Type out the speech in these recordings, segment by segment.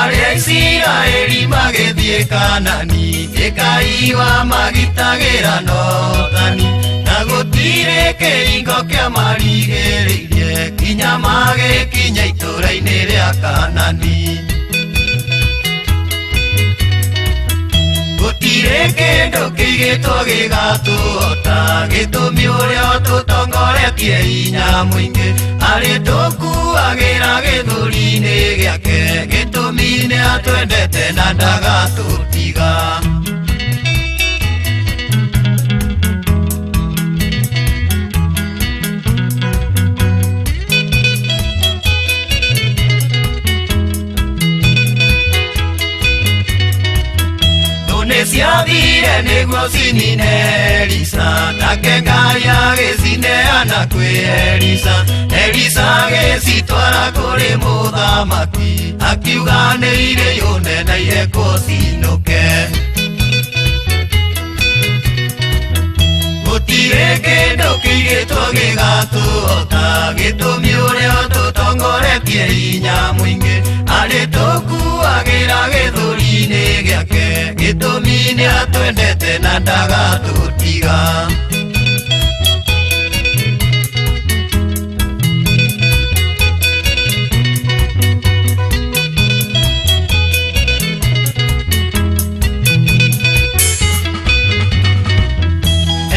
Aria Isiraeli magethie Kanani Ngai wa magitagira notani na gutire kiringo kia marigiririe kinya magikinya itũra-inĩ ria Kanani gutire kindu kĩigĩtwo gĩgatũhota gĩtũmi ũrĩa tũtongoretie hinya mũingĩ arĩ tũkuagĩra gĩthũri-inĩ gĩake gĩtũmi nĩ atwendete na ndagatũtiga Siadire nĩguo cinine Elisa nake Ngai agĩcineana kwĩ Elisa agĩcitwara kũrĩ mũthamaki akiuga nĩ irĩ yũneneire kũcinũke gũtirĩ kĩndũ kĩigĩtwo gĩgatũhota gĩtũmi ũrĩa tũtongoretie hinya mũingĩ arĩ tũkuagĩra gĩthũri-inĩ gĩake gĩtũmi nĩ atwendete na ndagatũtiga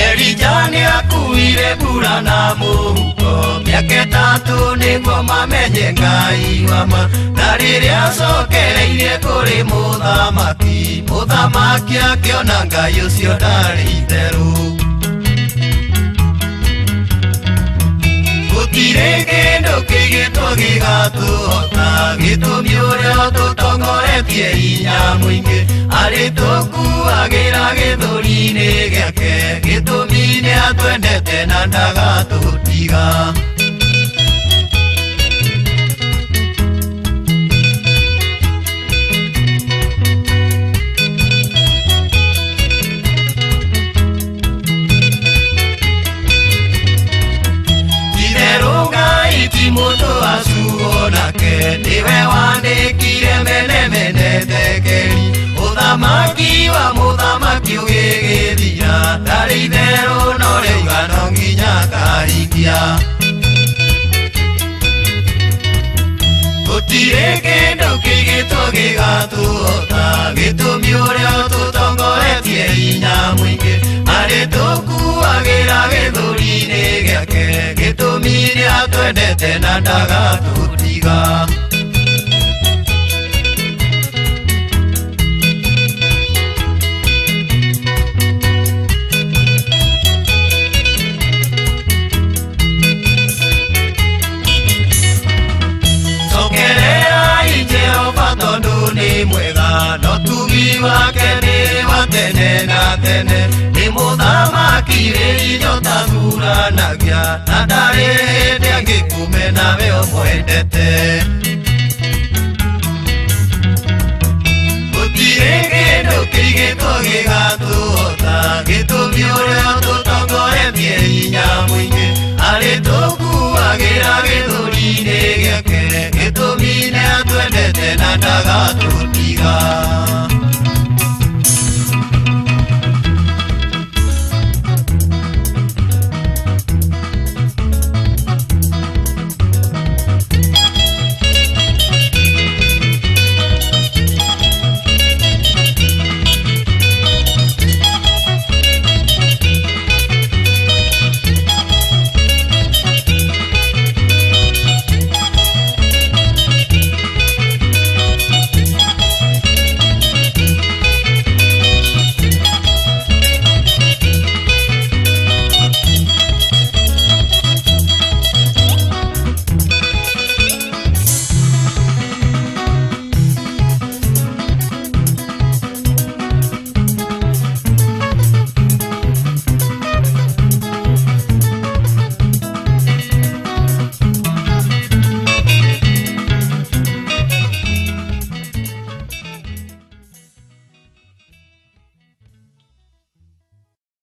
Elija nĩakuire mbura na mũhuko mĩaka ĩtatũ nĩguo mamenye Ngai wama na rĩrĩa acokereirie kũrĩ mũthamaki akĩona Ngai ũcio ndarĩ itherũ gũtirĩ kĩndũ kĩigĩtwo gĩgatũhota gĩtũmi ũrĩa tũtongoretie hinya mũingĩ arĩ tũkuagĩra gĩthũri-inĩ gĩake gĩtũmi nĩ atwendete na ndagatũtiga Mũndũ acuo nake nĩwe wandĩkire mene tekeri ũthamaki wa mũthamaki ũgĩgĩthira ndarĩ itherũ no rĩuga no nginya akahingia gũtirĩ kĩndũ kĩigĩtwo gĩgatũhota gĩtũmi ũrĩa tũtongoretie hinya mũingĩ arĩ tũkuagĩra gĩthũri-inĩ gĩake gĩtũmi nĩ atwendete na ndagatũtiga Cokererai Jehova tondũ nĩ mwega no tugi wake nĩ wa tene na tene nĩ mũthamaki wĩ inyota thuranagia na ndarĩ hĩndĩ angĩkũmena we ũmwendete gũtirĩ kĩndũ kĩigĩtwo gĩgatũhota gĩtũmi ũrĩa tũtongoretie hinya mũingĩ arĩ tũkuagĩra gĩthũri-inĩ gĩake gĩtũmi nĩ atwendete na ndagatũtiga